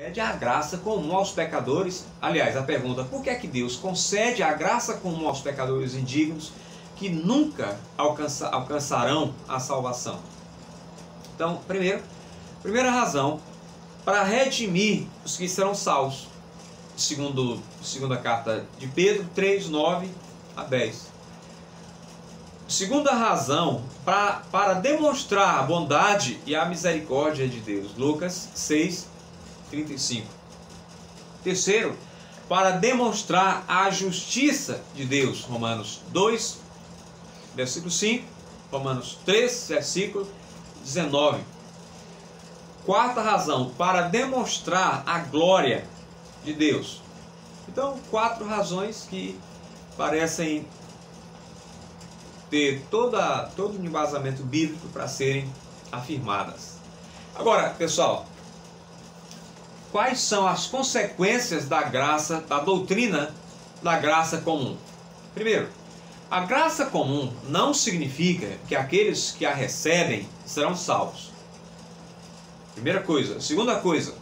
Concede a graça comum aos pecadores. Aliás, a pergunta: por que é que Deus concede a graça comum aos pecadores indignos que nunca alcançarão a salvação? Então, primeira razão, para redimir os que serão salvos, segunda carta de Pedro 3, 9 a 10. Segunda razão, para demonstrar a bondade e a misericórdia de Deus, Lucas 6, 35. Terceiro, para demonstrar a justiça de Deus, Romanos 2, versículo 5, Romanos 3, versículo 19. Quarta razão, para demonstrar a glória de Deus. Então, 4 razões que parecem ter todo um embasamento bíblico para serem afirmadas. Agora, pessoal, quais são as consequências da graça, da doutrina da graça comum? Primeiro, a graça comum não significa que aqueles que a recebem serão salvos. Primeira coisa. Segunda coisa,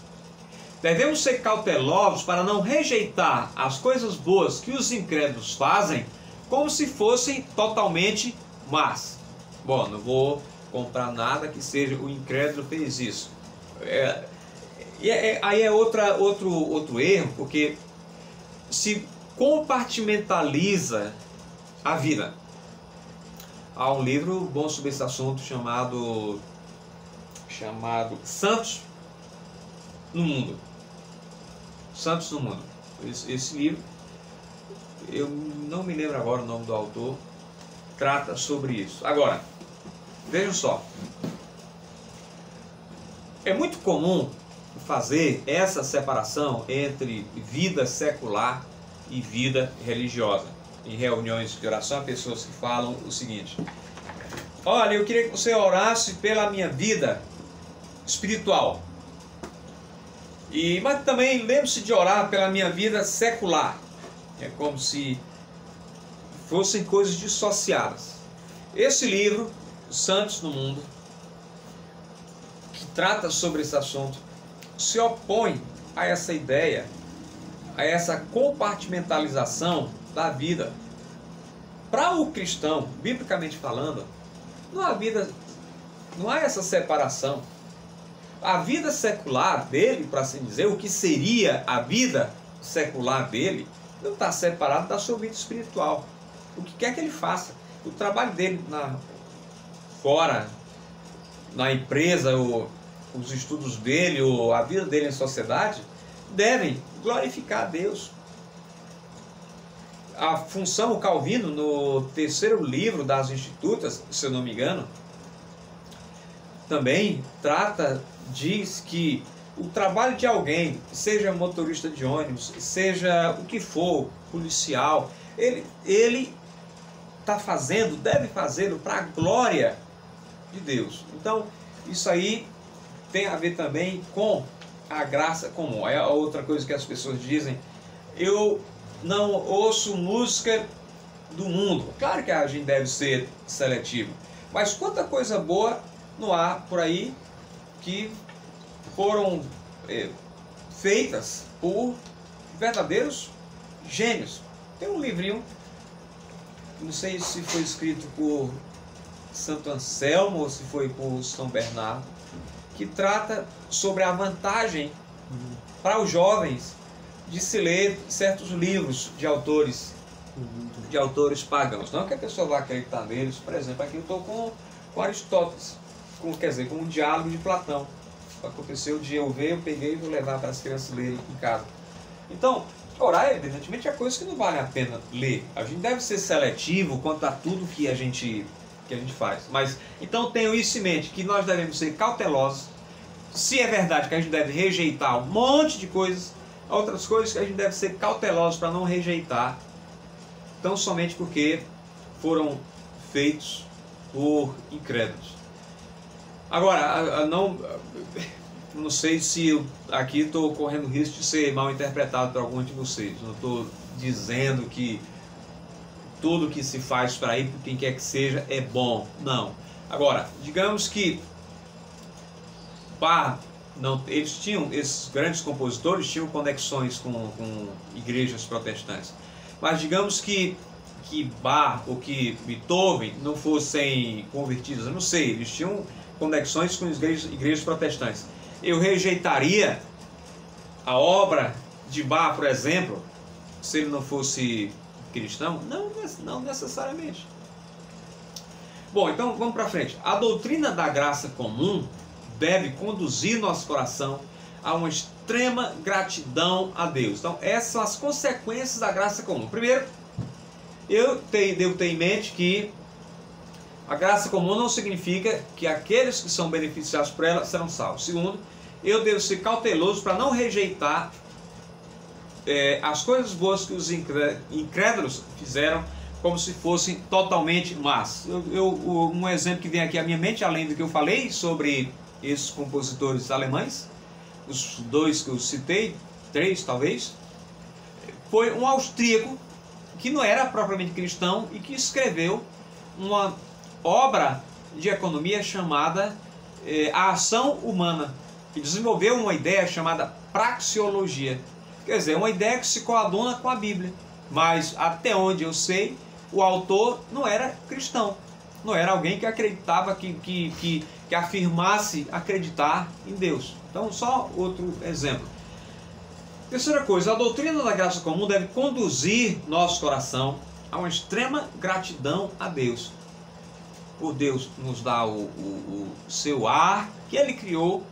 devemos ser cautelosos para não rejeitar as coisas boas que os incrédulos fazem como se fossem totalmente más. Bom, não vou comprar nada que seja o incrédulo fez isso. Aí é outro erro, porque se compartimentaliza a vida. Há um livro bom sobre esse assunto chamado Santos no Mundo. Santos no Mundo. Esse livro, eu não me lembro agora o nome do autor, trata sobre isso. Agora, vejam só. É muito comum fazer essa separação entre vida secular e vida religiosa. Em reuniões de oração, há pessoas que falam o seguinte: olha, eu queria que você orasse pela minha vida espiritual. Mas também lembre-se de orar pela minha vida secular. É como se fossem coisas dissociadas. Esse livro, Santos no Mundo, que trata sobre esse assunto, se opõe a essa ideia, a essa compartimentalização da vida. Para o cristão, biblicamente falando, não há essa separação. A vida secular dele, para assim dizer, o que seria a vida secular dele, não está separado da sua vida espiritual. O que quer que ele faça, o trabalho dele fora, na empresa, os estudos dele, ou a vida dele em sociedade, devem glorificar a Deus. A função, o Calvino, no 3º livro das Institutas, se eu não me engano, também diz que o trabalho de alguém, seja motorista de ônibus, seja o que for, policial, ele deve fazê-lo para a glória de Deus. Então, isso aí tem a ver também com a graça comum. É outra coisa que as pessoas dizem: eu não ouço música do mundo. Claro que a gente deve ser seletivo, mas quanta coisa boa não há por aí que foram feitas por verdadeiros gênios. Tem um livrinho, não sei se foi escrito por Santo Anselmo ou se foi por São Bernardo, que trata sobre a vantagem para os jovens de se ler certos livros de autores pagãos. Não que a pessoa vá acreditar neles. Por exemplo, aqui eu estou com Aristóteles, com um diálogo de Platão. Aconteceu de eu ver, eu peguei e vou levar para as crianças lerem em casa. Então, orar, evidentemente, é coisa que não vale a pena ler. A gente deve ser seletivo quanto a tudo que a gente faz. Mas, então, tenham isso em mente, que nós devemos ser cautelosos. Se é verdade que a gente deve rejeitar um monte de coisas, outras coisas que a gente deve ser cautelosos para não rejeitar, tão somente porque foram feitos por incrédulos. Agora, não sei se aqui estou correndo risco de ser mal interpretado por alguns de vocês. Não estou dizendo que tudo que se faz para ir por quem quer que seja é bom. Não. Agora, digamos que não, eles tinham, esses grandes compositores tinham conexões com igrejas protestantes. Mas digamos que Bach ou que Beethoven não fossem convertidos, eu não sei, eles tinham conexões com igrejas protestantes. Eu rejeitaria a obra de Bach, por exemplo, se ele não fosse cristão? Não necessariamente. Bom, então vamos para frente. A doutrina da graça comum deve conduzir nosso coração a uma extrema gratidão a Deus. Então, essas são as consequências da graça comum. Primeiro, eu devo ter em mente que a graça comum não significa que aqueles que são beneficiados por ela serão salvos. Segundo, eu devo ser cauteloso para não rejeitar as coisas boas que os incrédulos fizeram como se fossem totalmente más. Um exemplo que vem aqui à minha mente, além do que eu falei sobre esses compositores alemães, os dois que eu citei, 3 talvez, foi um austríaco que não era propriamente cristão e que escreveu uma obra de economia chamada A Ação Humana, que desenvolveu uma ideia chamada praxeologia, quer dizer, uma ideia que se coaduna com a Bíblia, mas até onde eu sei, o autor não era cristão, não era alguém que acreditava, que afirmasse acreditar em Deus. Então, só outro exemplo. Terceira coisa, a doutrina da graça comum deve conduzir nosso coração a uma extrema gratidão a Deus. Por Deus nos dar o seu ar que Ele criou,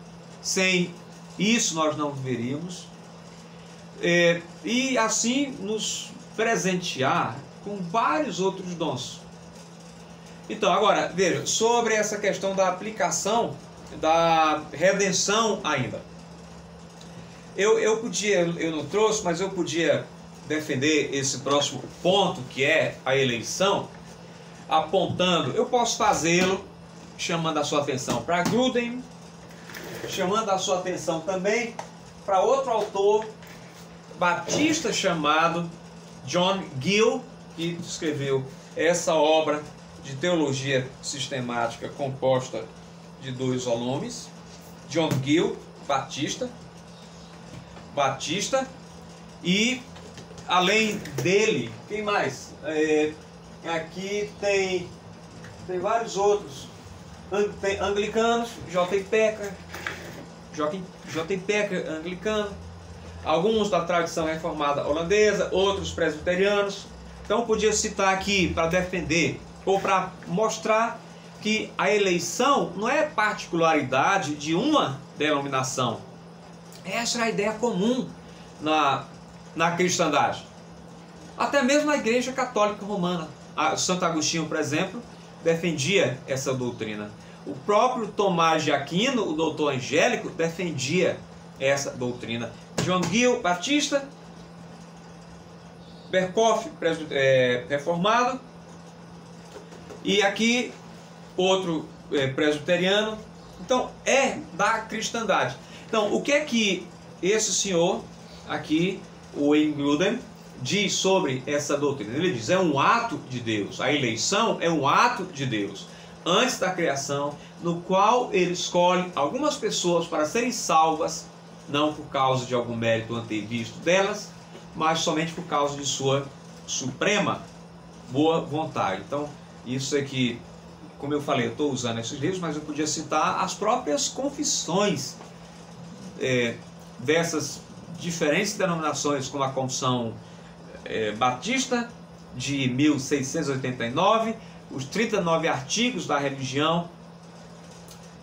sem isso nós não viveríamos, e assim nos presentear com vários outros dons. Então, agora, veja, sobre essa questão da aplicação da redenção ainda. Eu não trouxe, mas eu podia defender esse próximo ponto, que é a eleição, apontando, eu posso fazê-lo, chamando a sua atenção para Grudem, chamando a sua atenção também para outro autor batista chamado John Gill, que escreveu essa obra de teologia sistemática composta de 2 volumes. John Gill, Batista, e além dele, quem mais? Aqui tem vários outros, tem anglicanos, J. Packer, anglicano, alguns da tradição reformada holandesa, outros presbiterianos. Então podia citar aqui para defender ou para mostrar que a eleição não é particularidade de uma denominação. Essa é a ideia comum na cristandade. Até mesmo na Igreja Católica Romana. Santo Agostinho, por exemplo, defendia essa doutrina. O próprio Tomás de Aquino, o doutor Angélico, defendia essa doutrina. John Gill, Batista, Berkhoff, reformado, e aqui outro presbiteriano. Então é da cristandade. Então o que é que esse senhor aqui, o Wayne Grudem, diz sobre essa doutrina? Ele diz, é um ato de Deus, a eleição é um ato de Deus antes da criação, no qual ele escolhe algumas pessoas para serem salvas, não por causa de algum mérito antevisto delas, mas somente por causa de sua suprema boa vontade. Então, isso é que, como eu falei, eu estou usando esses livros, mas eu podia citar as próprias confissões dessas diferentes denominações, como a Confissão Batista, de 1689, os 39 artigos da religião,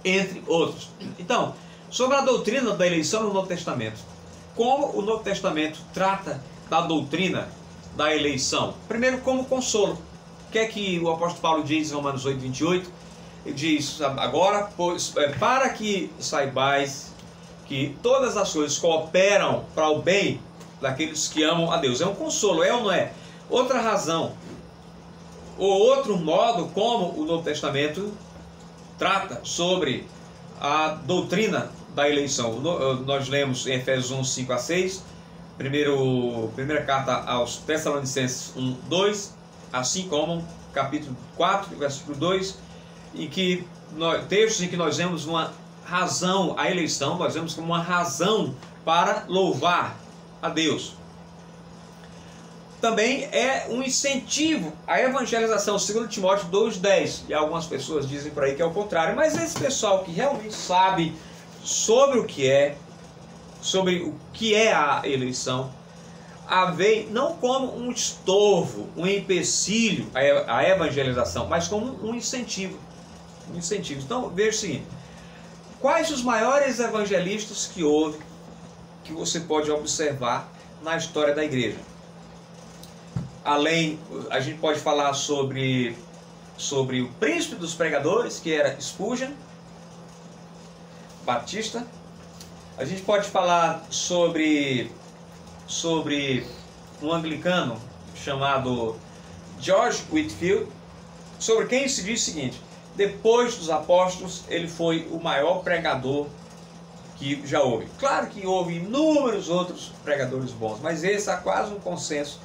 entre outros. Então, sobre a doutrina da eleição no Novo Testamento. Como o Novo Testamento trata da doutrina da eleição? Primeiro, como consolo. O que é que o apóstolo Paulo diz em Romanos 8, 28? Ele diz, agora, pois, para que saibais que todas as coisas cooperam para o bem daqueles que amam a Deus. É um consolo, é ou não é? Outra razão, ou outro modo como o Novo Testamento trata sobre a doutrina da eleição. Nós lemos em Efésios 1, 5 a 6, primeira carta aos Tessalonicenses 1, 2, assim como capítulo 4, versículo 2, textos em que nós vemos uma razão, a eleição nós vemos como uma razão para louvar a Deus. Também é um incentivo à evangelização, segundo Timóteo 2,10. E algumas pessoas dizem por aí que é o contrário, mas esse pessoal que realmente sabe sobre o que é a eleição, a vê não como um estorvo, um empecilho à evangelização, mas como um incentivo. Então veja o seguinte: quais os maiores evangelistas que houve, que você pode observar na história da igreja? Além, a gente pode falar sobre o príncipe dos pregadores, que era Spurgeon, Batista. A gente pode falar sobre um anglicano chamado George Whitefield, sobre quem se diz o seguinte: depois dos apóstolos, ele foi o maior pregador que já houve. Claro que houve inúmeros outros pregadores bons, mas esse há quase um consenso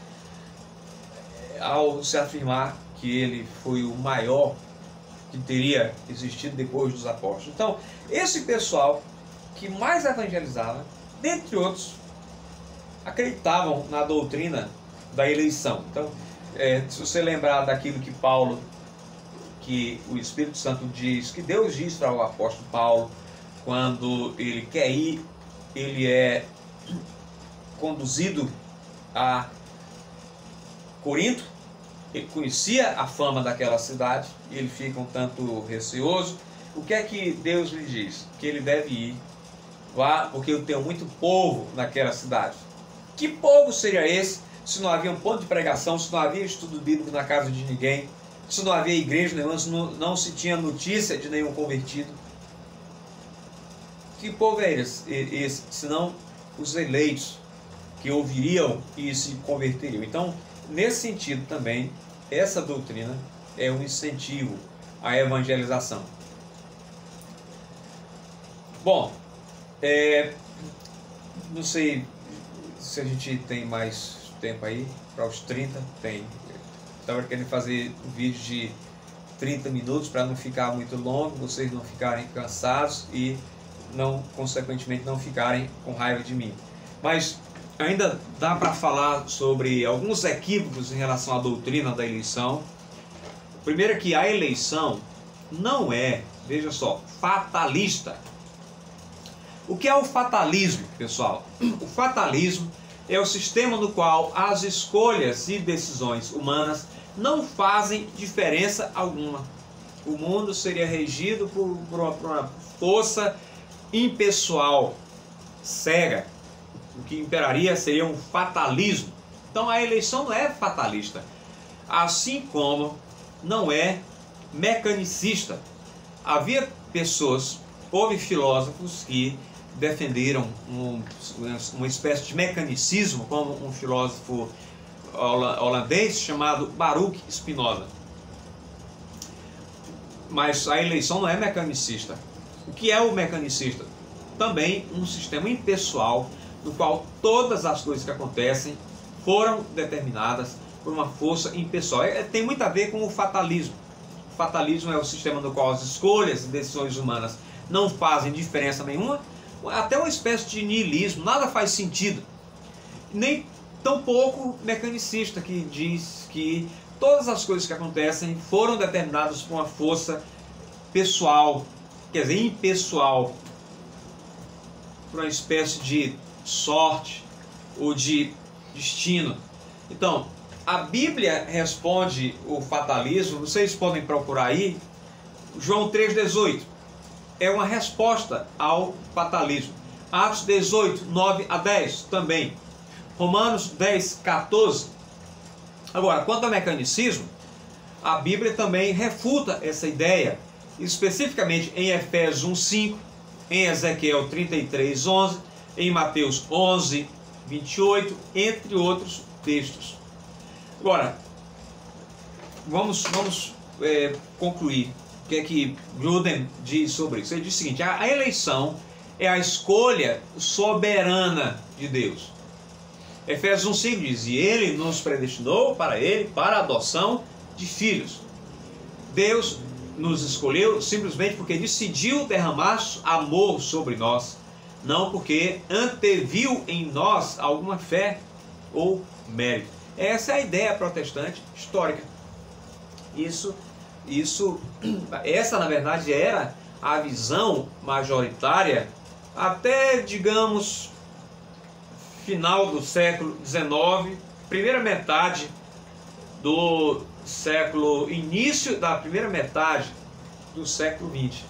ao se afirmar que ele foi o maior que teria existido depois dos apóstolos. Então, esse pessoal que mais evangelizava, dentre outros, acreditavam na doutrina da eleição. Então, se você lembrar daquilo que o Espírito Santo diz, que Deus diz para o apóstolo Paulo, quando ele quer ir, ele é conduzido a Corinto. Ele conhecia a fama daquela cidade e ele fica um tanto receoso. O que é que Deus lhe diz? Que ele deve ir, vá, porque eu tenho muito povo naquela cidade. Que povo seria esse se não havia um ponto de pregação, se não havia estudo bíblico na casa de ninguém, se não havia igreja nenhuma, se não se tinha notícia de nenhum convertido? Que povo é esse, senão os eleitos que ouviriam e se converteriam? Então, nesse sentido também, essa doutrina é um incentivo à evangelização. Bom, não sei se a gente tem mais tempo aí, para os 30, tem. Estava querendo fazer um vídeo de 30 minutos para não ficar muito longo, vocês não ficarem cansados e consequentemente não ficarem com raiva de mim. Mas ainda dá para falar sobre alguns equívocos em relação à doutrina da eleição. O primeiro é que a eleição não é, veja só, fatalista. O que é o fatalismo, pessoal? O fatalismo é o sistema no qual as escolhas e decisões humanas não fazem diferença alguma. O mundo seria regido por uma força impessoal, cega. O que imperaria seria um fatalismo. Então a eleição não é fatalista, assim como não é mecanicista. Havia pessoas, houve filósofos que defenderam uma espécie de mecanicismo, como um filósofo holandês chamado Baruch Spinoza. Mas a eleição não é mecanicista. O que é o mecanicista? Também um sistema impessoal, no qual todas as coisas que acontecem foram determinadas por uma força impessoal. Tem muito a ver com o fatalismo. O fatalismo é o sistema no qual as escolhas e decisões humanas não fazem diferença nenhuma, até uma espécie de niilismo, nada faz sentido. Nem tampouco mecanicista, que diz que todas as coisas que acontecem foram determinadas por uma força pessoal, quer dizer, impessoal, por uma espécie de sorte ou de destino. Então, a Bíblia responde o fatalismo, vocês podem procurar aí, João 3,18, é uma resposta ao fatalismo. Atos 18, 9 a 10 também. Romanos 10, 14. Agora, quanto ao mecanicismo, a Bíblia também refuta essa ideia, especificamente em Efésios 1, 5, em Ezequiel 33, 11, em Mateus 11, 28, entre outros textos. Agora, vamos concluir o que é que Gruden diz sobre isso. Ele diz o seguinte: a eleição é a escolha soberana de Deus. Efésios 1,5 diz: e Ele nos predestinou para a adoção de filhos. Deus nos escolheu simplesmente porque decidiu derramar amor sobre nós, não porque anteviu em nós alguma fé ou mérito. Essa é a ideia protestante histórica. Essa na verdade era a visão majoritária até, digamos, final do século XIX, primeira metade do século, início da primeira metade do século XX.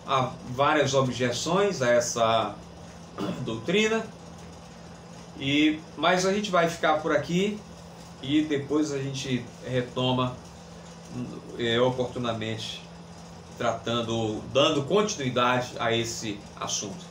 Há várias objeções a essa doutrina, mas a gente vai ficar por aqui e depois a gente retoma oportunamente, dando continuidade a esse assunto.